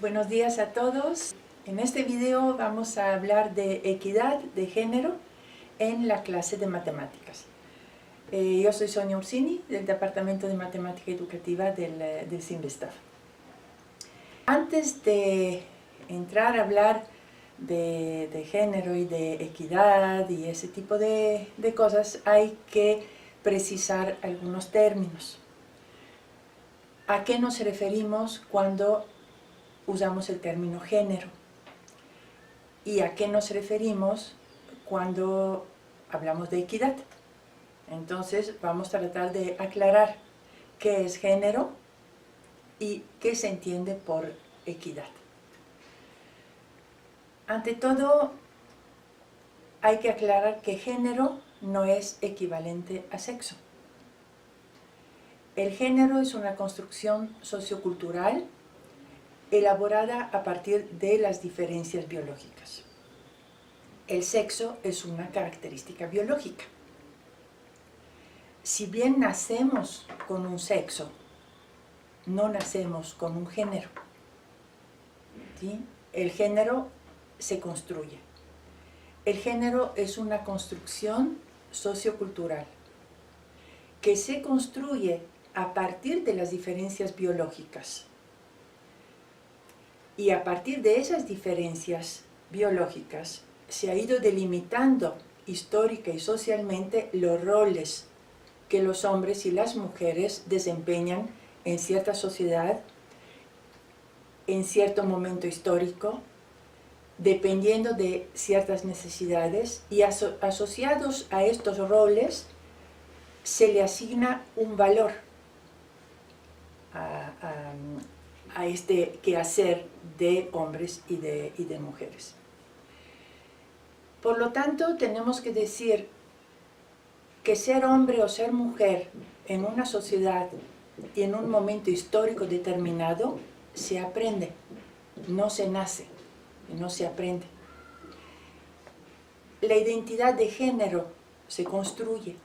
Buenos días a todos. En este video vamos a hablar de equidad de género en la clase de matemáticas. Yo soy Sonia Ursini, del Departamento de Matemática Educativa del CIMVESTAF. Antes de entrar a hablar de género y de equidad y ese tipo de cosas, hay que precisar algunos términos. ¿A qué nos referimos cuando usamos el término género? ¿Y a qué nos referimos cuando hablamos de equidad? Entonces vamos a tratar de aclarar qué es género y qué se entiende por equidad. Ante todo, hay que aclarar que género no es equivalente a sexo. El género es una construcción sociocultural elaborada a partir de las diferencias biológicas. El sexo es una característica biológica. Si bien nacemos con un sexo, no nacemos con un género. ¿Sí? El género se construye. El género es una construcción sociocultural que se construye a partir de las diferencias biológicas. Y a partir de esas diferencias biológicas se ha ido delimitando histórica y socialmente los roles que los hombres y las mujeres desempeñan en cierta sociedad, en cierto momento histórico, dependiendo de ciertas necesidades, y asociados a estos roles se le asigna un valor a este quehacer de hombres y de mujeres. Por lo tanto, tenemos que decir que ser hombre o ser mujer en una sociedad y en un momento histórico determinado se aprende, no se nace, no se aprende. La identidad de género se construye.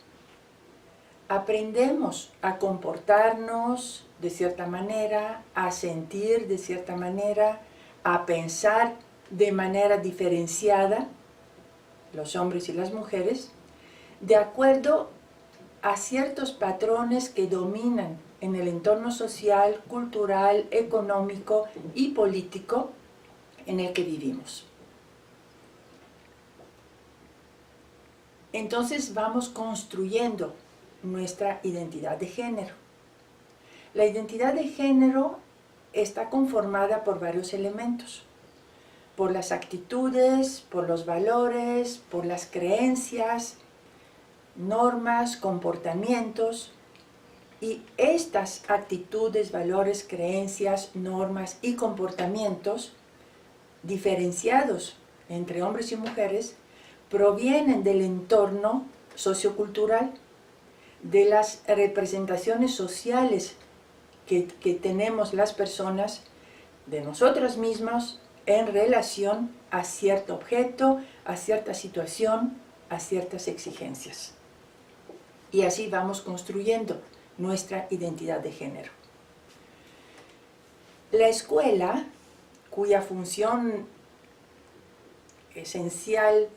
Aprendemos a comportarnos de cierta manera, a sentir de cierta manera, a pensar de manera diferenciada, los hombres y las mujeres, de acuerdo a ciertos patrones que dominan en el entorno social, cultural, económico y político en el que vivimos. Entonces vamos construyendo nuestra identidad de género. La identidad de género está conformada por varios elementos, por las actitudes, por los valores, por las creencias, normas, comportamientos, y estas actitudes, valores, creencias, normas y comportamientos diferenciados entre hombres y mujeres provienen del entorno sociocultural, de las representaciones sociales que tenemos las personas de nosotras mismas en relación a cierto objeto, a cierta situación, a ciertas exigencias. Y así vamos construyendo nuestra identidad de género. La escuela, cuya función esencial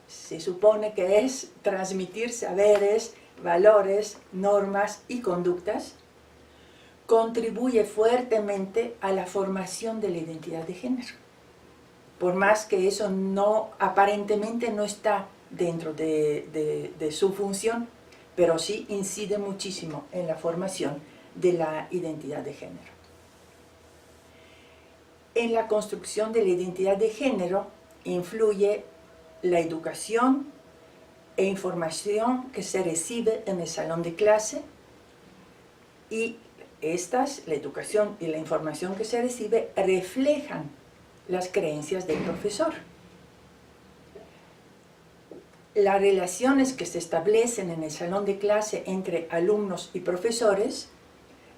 se supone que es transmitir saberes, valores, normas y conductas, contribuye fuertemente a la formación de la identidad de género. Por más que eso aparentemente no está dentro de su función, pero sí incide muchísimo en la formación de la identidad de género. En la construcción de la identidad de género influye la educación e información que se recibe en el salón de clase, y la educación y la información que se recibe reflejan las creencias del profesor. Las relaciones que se establecen en el salón de clase entre alumnos y profesores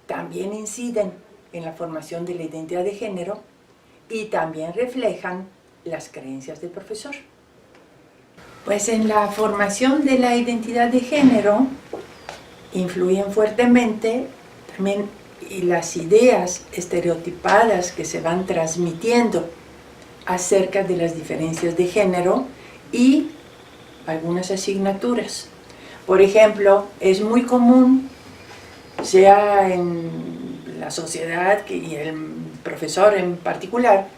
también inciden en la formación de la identidad de género y también reflejan las creencias del profesor. Pues en la formación de la identidad de género influyen fuertemente también y las ideas estereotipadas que se van transmitiendo acerca de las diferencias de género y algunas asignaturas. Por ejemplo, es muy común, sea en la sociedad y el profesor en particular,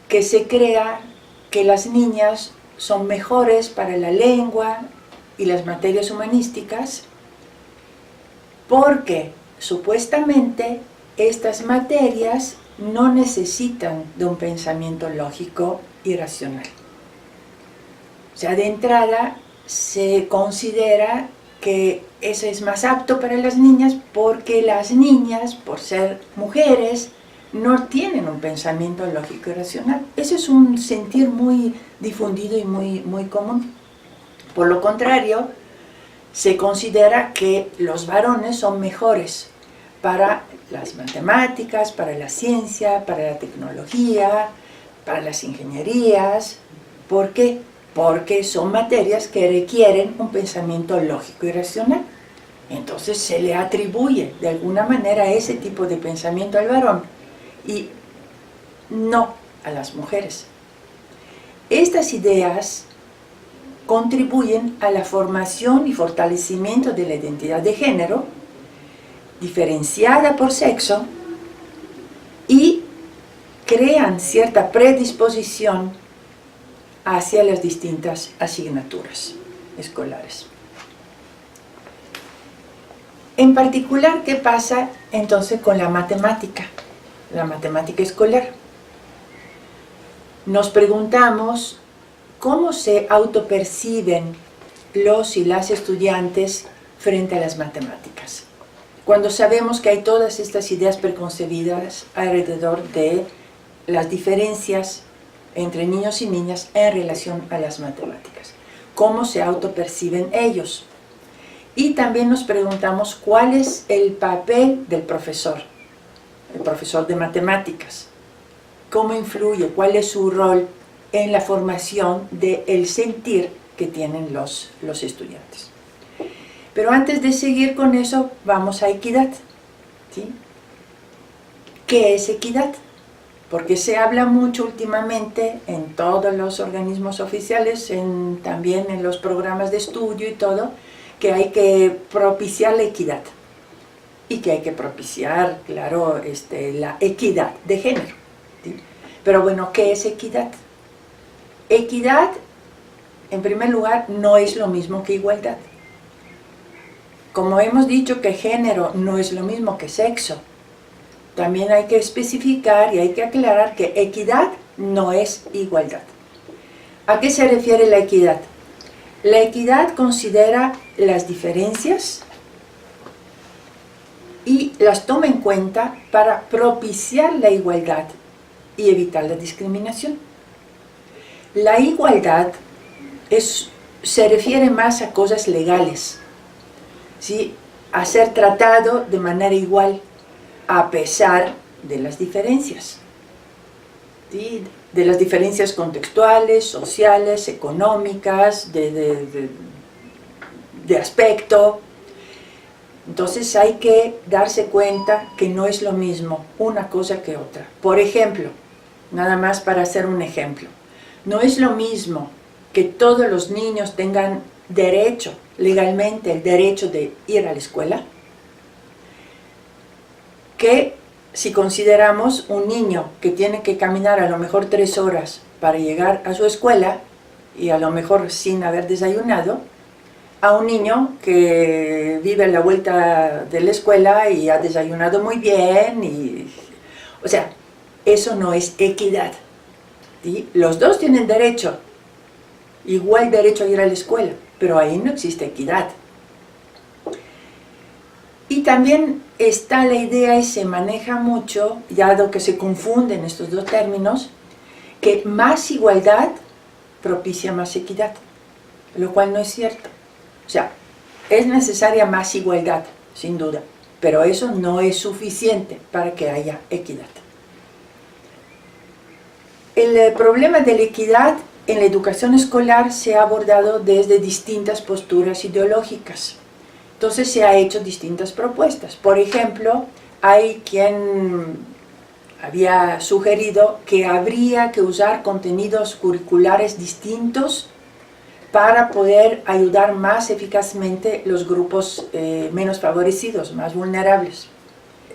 que se crea que las niñas son mejores para la lengua y las materias humanísticas porque supuestamente estas materias no necesitan de un pensamiento lógico y racional. O sea, de entrada se considera que eso es más apto para las niñas porque las niñas, por ser mujeres, no tienen un pensamiento lógico y racional. Ese es un sentir muy difundido y muy común. Por lo contrario, se considera que los varones son mejores para las matemáticas, para la ciencia, para la tecnología, para las ingenierías. ¿Por qué? Porque son materias que requieren un pensamiento lógico y racional. Entonces se le atribuye de alguna manera ese tipo de pensamiento al varón y no a las mujeres. Estas ideas contribuyen a la formación y fortalecimiento de la identidad de género, diferenciada por sexo, y crean cierta predisposición hacia las distintas asignaturas escolares. En particular, ¿qué pasa entonces con la matemática escolar? Nos preguntamos cómo se autoperciben los y las estudiantes frente a las matemáticas, cuando sabemos que hay todas estas ideas preconcebidas alrededor de las diferencias entre niños y niñas en relación a las matemáticas. ¿Cómo se autoperciben ellos? Y también nos preguntamos cuál es el papel del profesor, el profesor de matemáticas. ¿Cómo influye? ¿Cuál es su rol en la formación del sentir que tienen los estudiantes? Pero antes de seguir con eso, vamos a equidad, ¿sí? ¿Qué es equidad? Porque se habla mucho últimamente en todos los organismos oficiales, también en los programas de estudio y todo, que hay que propiciar la equidad y que hay que propiciar, claro, la equidad de género, ¿sí? Pero bueno, ¿qué es equidad? Equidad, en primer lugar, no es lo mismo que igualdad. Como hemos dicho que género no es lo mismo que sexo, también hay que especificar y hay que aclarar que equidad no es igualdad. ¿A qué se refiere la equidad? La equidad considera las diferencias y las toma en cuenta para propiciar la igualdad y evitar la discriminación. La igualdad se refiere más a cosas legales, ¿sí? A ser tratado de manera igual a pesar de las diferencias, ¿sí? De las diferencias contextuales, sociales, económicas, de aspecto. Entonces hay que darse cuenta que no es lo mismo una cosa que otra. Por ejemplo, nada más para hacer un ejemplo, no es lo mismo que todos los niños tengan derecho, legalmente el derecho de ir a la escuela, que si consideramos un niño que tiene que caminar a lo mejor 3 horas para llegar a su escuela y a lo mejor sin haber desayunado, a un niño que vive a la vuelta de la escuela y ha desayunado muy bien. O sea, eso no es equidad, ¿sí? Los dos tienen derecho, igual derecho a ir a la escuela, pero ahí no existe equidad. Y también está la idea, y se maneja mucho, dado que se confunden estos dos términos, que más igualdad propicia más equidad, lo cual no es cierto. O sea, es necesaria más igualdad, sin duda, pero eso no es suficiente para que haya equidad. El problema de la equidad en la educación escolar se ha abordado desde distintas posturas ideológicas. Entonces se han hecho distintas propuestas. Por ejemplo, hay quien había sugerido que habría que usar contenidos curriculares distintos para poder ayudar más eficazmente los grupos menos favorecidos, más vulnerables.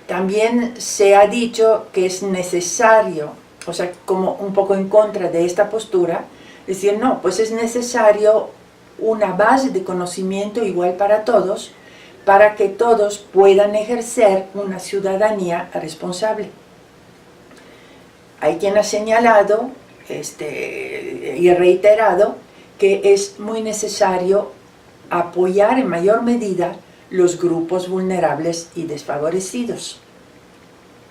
También se ha dicho que es necesario, o sea, como un poco en contra de esta postura, decir, no, pues es necesario una base de conocimiento igual para todos, para que todos puedan ejercer una ciudadanía responsable. Hay quien ha señalado y reiterado que es muy necesario apoyar en mayor medida los grupos vulnerables y desfavorecidos.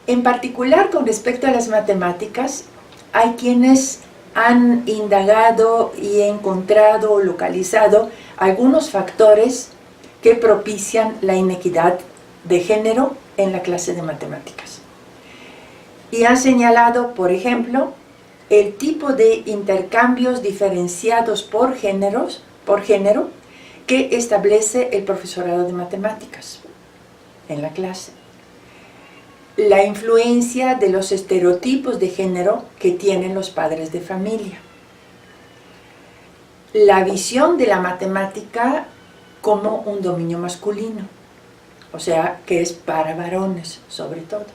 En particular, con respecto a las matemáticas, hay quienes han indagado y encontrado o localizado algunos factores que propician la inequidad de género en la clase de matemáticas. Y han señalado, por ejemplo, el tipo de intercambios diferenciados por género que establece el profesorado de matemáticas en la clase. La influencia de los estereotipos de género que tienen los padres de familia. La visión de la matemática como un dominio masculino, o sea, que es para varones sobre todo.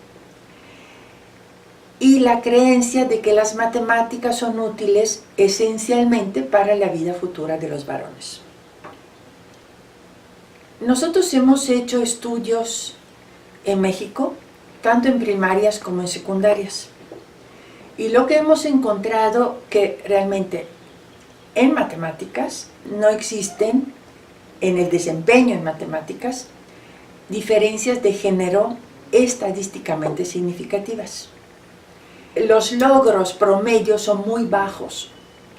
Y la creencia de que las matemáticas son útiles esencialmente para la vida futura de los varones. Nosotros hemos hecho estudios en México, tanto en primarias como en secundarias. Y lo que hemos encontrado que realmente en matemáticas no existen, en el desempeño en matemáticas, diferencias de género estadísticamente significativas. Los logros promedios son muy bajos,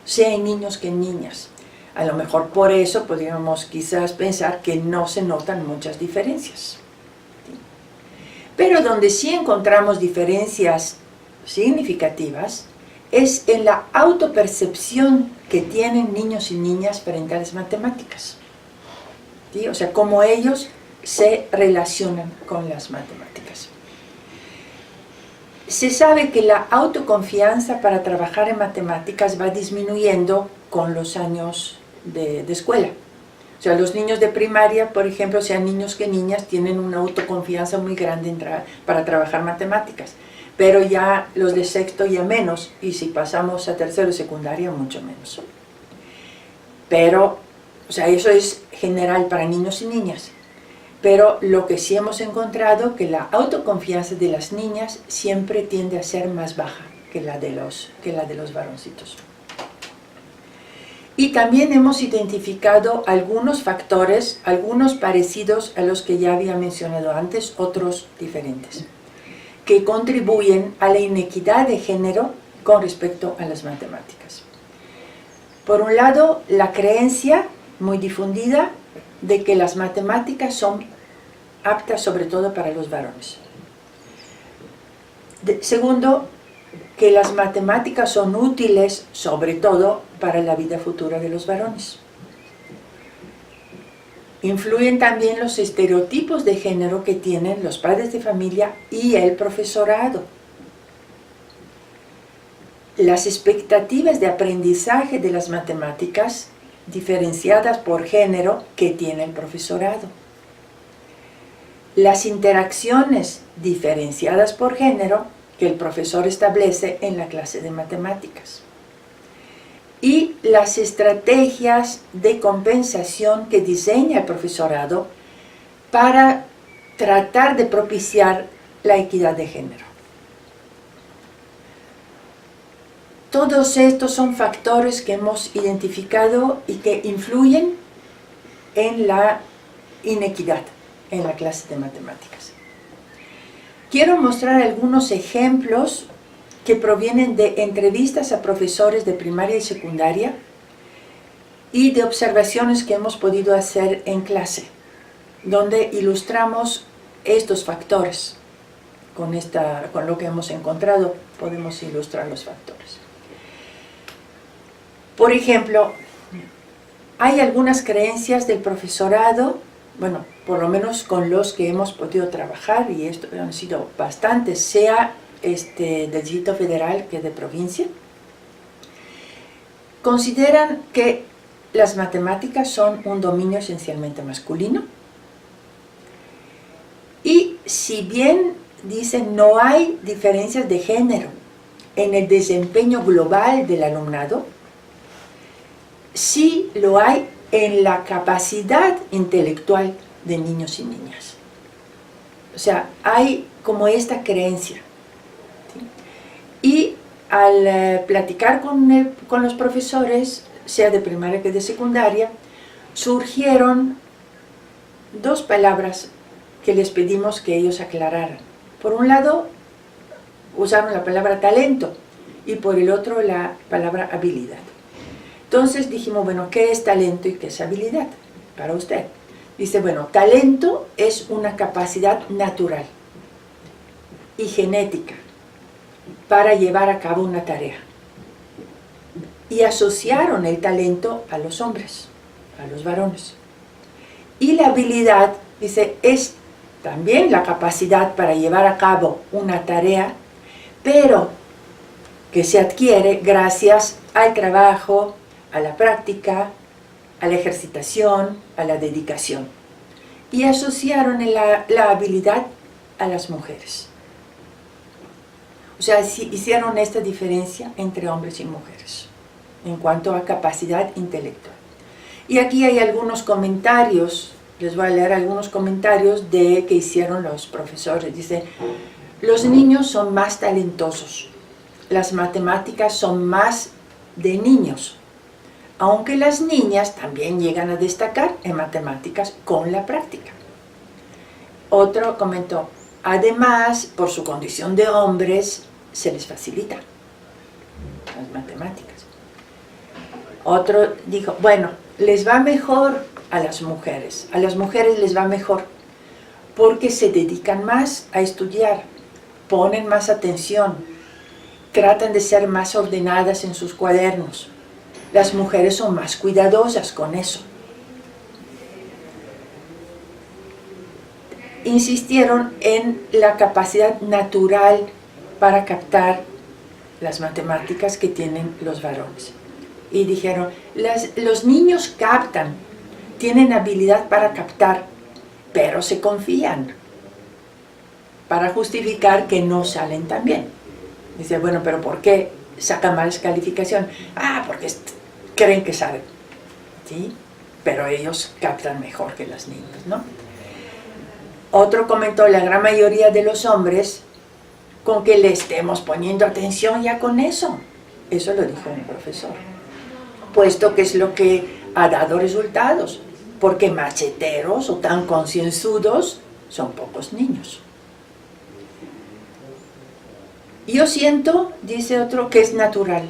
sea en niños que en niñas. A lo mejor por eso podríamos quizás pensar que no se notan muchas diferencias. Pero donde sí encontramos diferencias significativas es en la autopercepción que tienen niños y niñas frente a las matemáticas. ¿Sí? O sea, cómo ellos se relacionan con las matemáticas. Se sabe que la autoconfianza para trabajar en matemáticas va disminuyendo con los años de escuela. O sea, los niños de primaria, por ejemplo, sean niños que niñas, tienen una autoconfianza muy grande para trabajar matemáticas. Pero ya los de sexto ya menos, y si pasamos a tercero y secundaria, mucho menos. Pero, o sea, eso es general para niños y niñas. Pero lo que sí hemos encontrado que la autoconfianza de las niñas siempre tiende a ser más baja que la de los varoncitos. Y también hemos identificado algunos factores, algunos parecidos a los que ya había mencionado antes, otros diferentes, que contribuyen a la inequidad de género con respecto a las matemáticas. Por un lado, la creencia muy difundida de que las matemáticas son aptas sobre todo para los varones. Segundo, que las matemáticas son útiles sobre todo para la vida futura de los varones. Influyen también los estereotipos de género que tienen los padres de familia y el profesorado. Las expectativas de aprendizaje de las matemáticas diferenciadas por género que tiene el profesorado. Las interacciones diferenciadas por género que el profesor establece en la clase de matemáticas. Y las estrategias de compensación que diseña el profesorado para tratar de propiciar la equidad de género. Todos estos son factores que hemos identificado y que influyen en la inequidad en la clase de matemáticas. Quiero mostrar algunos ejemplos que provienen de entrevistas a profesores de primaria y secundaria y de observaciones que hemos podido hacer en clase, donde ilustramos estos factores. Con lo que hemos encontrado podemos ilustrar los factores. Por ejemplo, hay algunas creencias del profesorado bueno, por lo menos con los que hemos podido trabajar, y esto han sido bastantes, sea del Distrito Federal que de provincia, consideran que las matemáticas son un dominio esencialmente masculino, y si bien dicen no hay diferencias de género en el desempeño global del alumnado, sí lo hay en la capacidad intelectual de niños y niñas. O sea, hay como esta creencia, ¿sí? Y al platicar con los profesores, sea de primaria que de secundaria, surgieron dos palabras que les pedimos que ellos aclararan. Por un lado, usaron la palabra talento, y por el otro la palabra habilidad. Entonces dijimos, bueno, ¿qué es talento y qué es habilidad para usted? Dice, bueno, talento es una capacidad natural y genética para llevar a cabo una tarea. Y asociaron el talento a los hombres, a los varones. Y la habilidad, dice, es también la capacidad para llevar a cabo una tarea, pero que se adquiere gracias al trabajo, a la práctica, a la ejercitación, a la dedicación. Y asociaron la habilidad a las mujeres. O sea, hicieron esta diferencia entre hombres y mujeres en cuanto a capacidad intelectual. Y aquí hay algunos comentarios, les voy a leer algunos comentarios que hicieron los profesores. Dice, los niños son más talentosos, las matemáticas son más de niños, aunque las niñas también llegan a destacar en matemáticas con la práctica. Otro comentó, además, por su condición de hombres, se les facilita las matemáticas. Otro dijo, bueno, les va mejor a las mujeres les va mejor porque se dedican más a estudiar, ponen más atención, tratan de ser más ordenadas en sus cuadernos. Las mujeres son más cuidadosas con eso. Insistieron en la capacidad natural para captar las matemáticas que tienen los varones. Y dijeron, los niños captan, tienen habilidad para captar, pero se confían para justificar que no salen tan bien. Dice, bueno, pero ¿por qué sacan malas calificaciones? Ah, porque creen que saben, ¿sí? Pero ellos captan mejor que las niñas, ¿no? Otro comentó, la gran mayoría de los hombres, con que le estemos poniendo atención ya con eso. Eso lo dijo un profesor. Puesto que es lo que ha dado resultados, porque macheteros o tan concienzudos son pocos niños. Yo siento, dice otro, que es natural.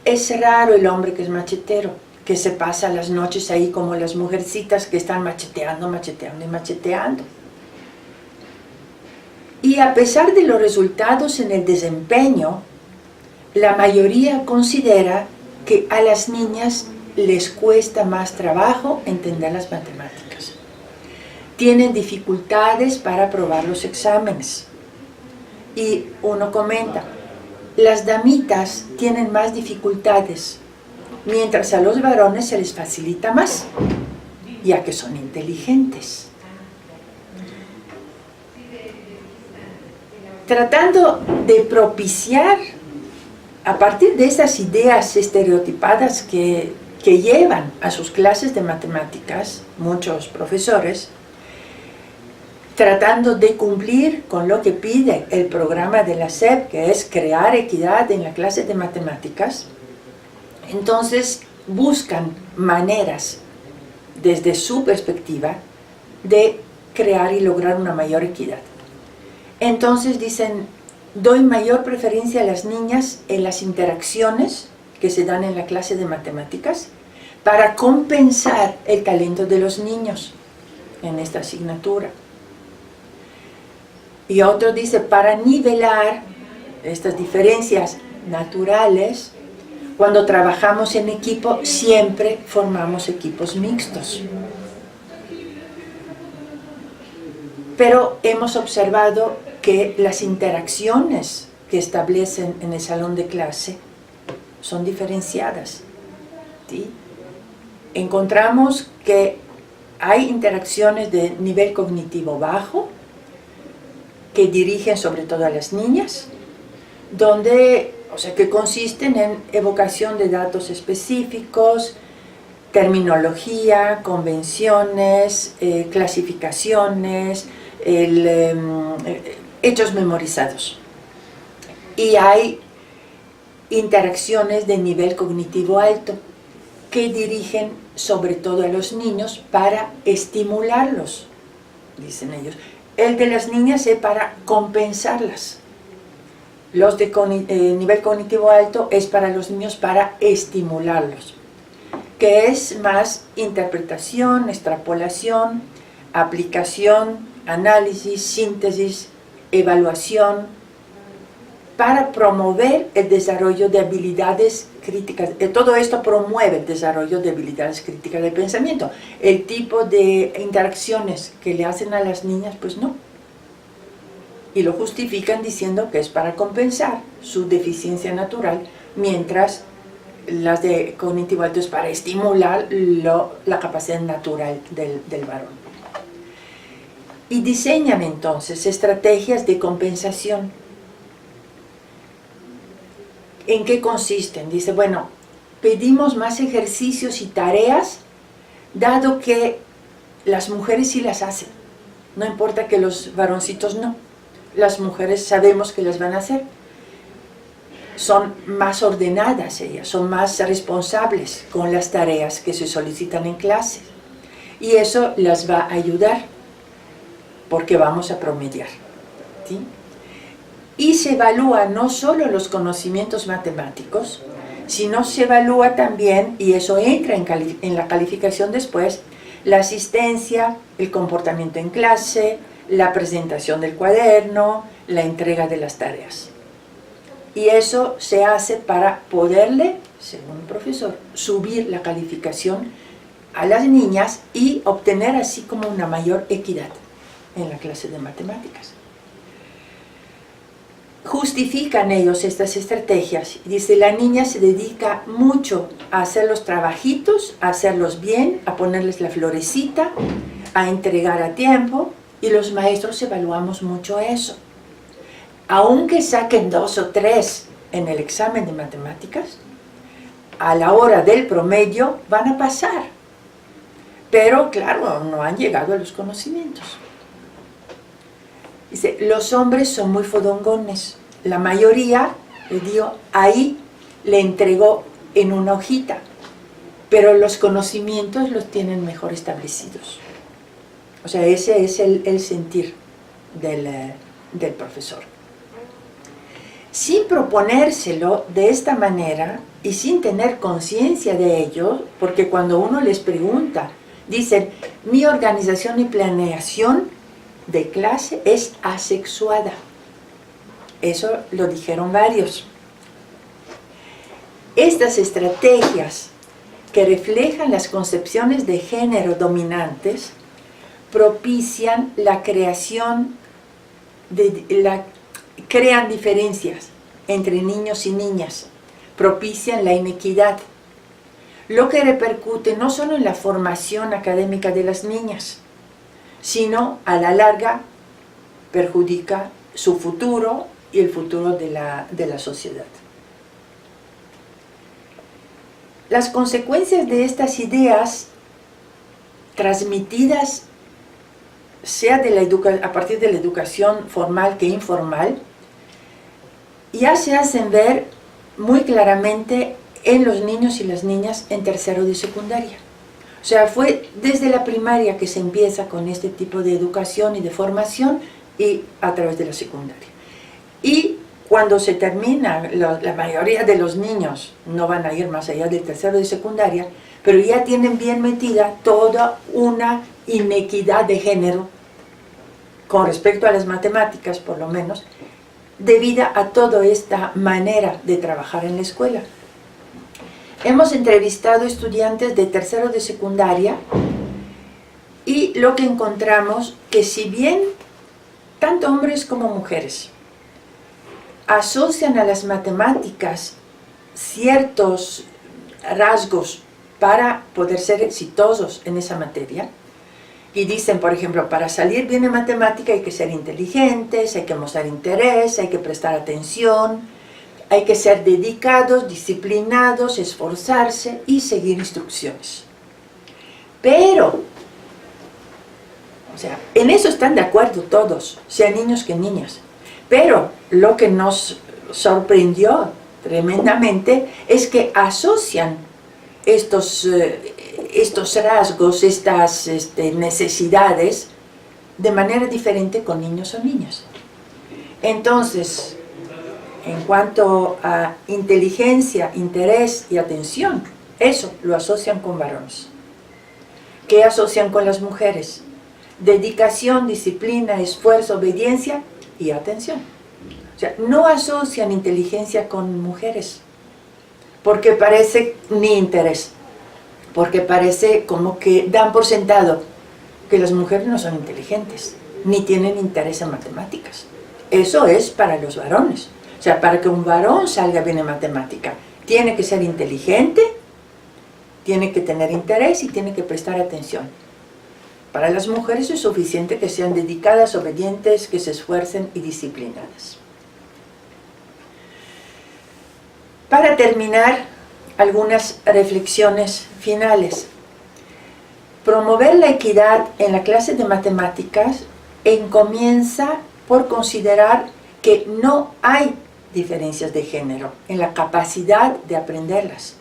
Es raro el hombre que es machetero, que se pasa las noches ahí como las mujercitas que están macheteando, macheteando y macheteando. Y a pesar de los resultados en el desempeño, la mayoría considera que a las niñas les cuesta más trabajo entender las matemáticas. Tienen dificultades para aprobar los exámenes. Y uno comenta, las damitas tienen más dificultades, mientras a los varones se les facilita más, ya que son inteligentes. Tratando de propiciar, a partir de esas ideas estereotipadas que llevan a sus clases de matemáticas, muchos profesores, tratando de cumplir con lo que pide el programa de la SEP, que es crear equidad en la clase de matemáticas, entonces buscan maneras, desde su perspectiva, de crear y lograr una mayor equidad. Entonces dicen, doy mayor preferencia a las niñas en las interacciones que se dan en la clase de matemáticas para compensar el talento de los niños en esta asignatura. Y otro dice, para nivelar estas diferencias naturales, cuando trabajamos en equipo, siempre formamos equipos mixtos. pero hemos observado que las interacciones que establecen en el salón de clase son diferenciadas, ¿sí? Encontramos que hay interacciones de nivel cognitivo bajo que dirigen sobre todo a las niñas, donde, que consisten en evocación de datos específicos, terminología, convenciones, clasificaciones, hechos memorizados. Y hay interacciones de nivel cognitivo alto que dirigen sobre todo a los niños para estimularlos, dicen ellos. El de las niñas es para compensarlas. Los de nivel cognitivo alto es para los niños para estimularlos, que es más interpretación, extrapolación, aplicación, análisis, síntesis, evaluación, para promover el desarrollo de habilidades críticas. Todo esto promueve el desarrollo de habilidades críticas de pensamiento. El tipo de interacciones que le hacen a las niñas, pues no. Y lo justifican diciendo que es para compensar su deficiencia natural, mientras las de cognitivo alto es para estimular la capacidad natural del varón. Y diseñan entonces estrategias de compensación. ¿En qué consisten? Dice, bueno, pedimos más ejercicios y tareas, dado que las mujeres sí las hacen. No importa que los varoncitos no. Las mujeres sabemos que las van a hacer. Son más ordenadas ellas, son más responsables con las tareas que se solicitan en clase. Y eso las va a ayudar, porque vamos a promediar, ¿sí? Y se evalúa no solo los conocimientos matemáticos, sino se evalúa también, y eso entra en la calificación después, la asistencia, el comportamiento en clase, la presentación del cuaderno, la entrega de las tareas. Y eso se hace para poderle, según el profesor, subir la calificación a las niñas y obtener así como una mayor equidad en la clase de matemáticas. Justifican ellos estas estrategias. Dice, la niña se dedica mucho a hacer los trabajitos, a hacerlos bien, a ponerles la florecita, a entregar a tiempo, y los maestros evaluamos mucho eso. Aunque saquen 2 o 3 en el examen de matemáticas, a la hora del promedio van a pasar. Pero, claro, no han llegado a los conocimientos. Dice, los hombres son muy fodongones. La mayoría, le digo, ahí le entregó en una hojita, pero los conocimientos los tienen mejor establecidos. O sea, ese es el sentir del profesor. Sin proponérselo de esta manera y sin tener conciencia de ello, porque cuando uno les pregunta, dicen, mi organización y planeación de clase es asexuada. Eso lo dijeron varios. Estas estrategias que reflejan las concepciones de género dominantes propician la creación crean diferencias entre niños y niñas, propician la inequidad, lo que repercute no solo en la formación académica de las niñas, sino a la larga perjudica su futuro y el futuro de la sociedad. Las consecuencias de estas ideas transmitidas sea a partir de la educación formal que informal, ya se hacen ver muy claramente en los niños y las niñas en tercero de secundaria. O sea, fue desde la primaria que se empieza con este tipo de educación y de formación y a través de la secundaria. Y cuando se termina, la mayoría de los niños no van a ir más allá del tercero de secundaria, pero ya tienen bien metida toda una inequidad de género con respecto a las matemáticas, por lo menos, debido a toda esta manera de trabajar en la escuela. Hemos entrevistado estudiantes de tercero de secundaria Y lo que encontramos que si bien tanto hombres como mujeres asocian a las matemáticas ciertos rasgos para poder ser exitosos en esa materia, y dicen, por ejemplo, para salir bien en matemática hay que ser inteligentes, hay que mostrar interés, hay que prestar atención, hay que ser dedicados, disciplinados, esforzarse y seguir instrucciones. Pero, o sea, en eso están de acuerdo todos, sean niños que niñas. Pero lo que nos sorprendió tremendamente es que asocian estos rasgos, estas necesidades de manera diferente con niños o niñas. Entonces, en cuanto a inteligencia, interés y atención, eso lo asocian con varones. ¿Qué asocian con las mujeres? Dedicación, disciplina, esfuerzo, obediencia y atención. O sea, no asocian inteligencia con mujeres, porque parece ni interés, porque parece como que dan por sentado que las mujeres no son inteligentes, ni tienen interés en matemáticas. Eso es para los varones. O sea, para que un varón salga bien en matemática, tiene que ser inteligente, tiene que tener interés y tiene que prestar atención. Para las mujeres es suficiente que sean dedicadas, obedientes, que se esfuercen y disciplinadas. Para terminar, algunas reflexiones finales. Promover la equidad en la clase de matemáticas comienza por considerar que no hay diferencias de género en la capacidad de aprenderlas.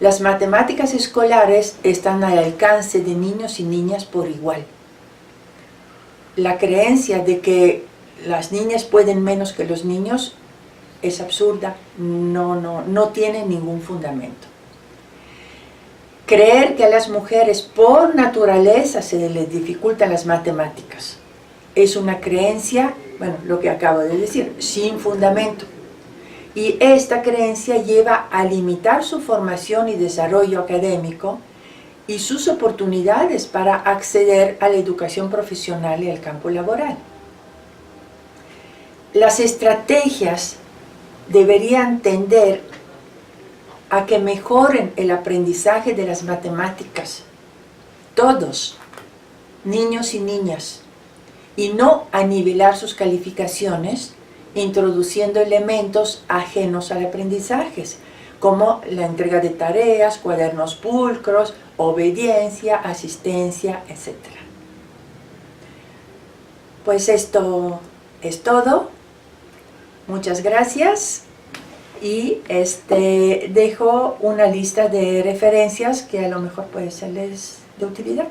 Las matemáticas escolares están al alcance de niños y niñas por igual. La creencia de que las niñas pueden menos que los niños es absurda, no tiene ningún fundamento. Creer que a las mujeres por naturaleza se les dificultan las matemáticas es una creencia, bueno, lo que acabo de decir, sin fundamento. Y esta creencia lleva a limitar su formación y desarrollo académico y sus oportunidades para acceder a la educación profesional y al campo laboral. Las estrategias deberían tender a que mejoren el aprendizaje de las matemáticas, todos, niños y niñas, y no a nivelar sus calificaciones introduciendo elementos ajenos al aprendizaje, como la entrega de tareas, cuadernos pulcros, obediencia, asistencia, etc. Pues esto es todo. Muchas gracias y dejo una lista de referencias que a lo mejor puede serles de utilidad.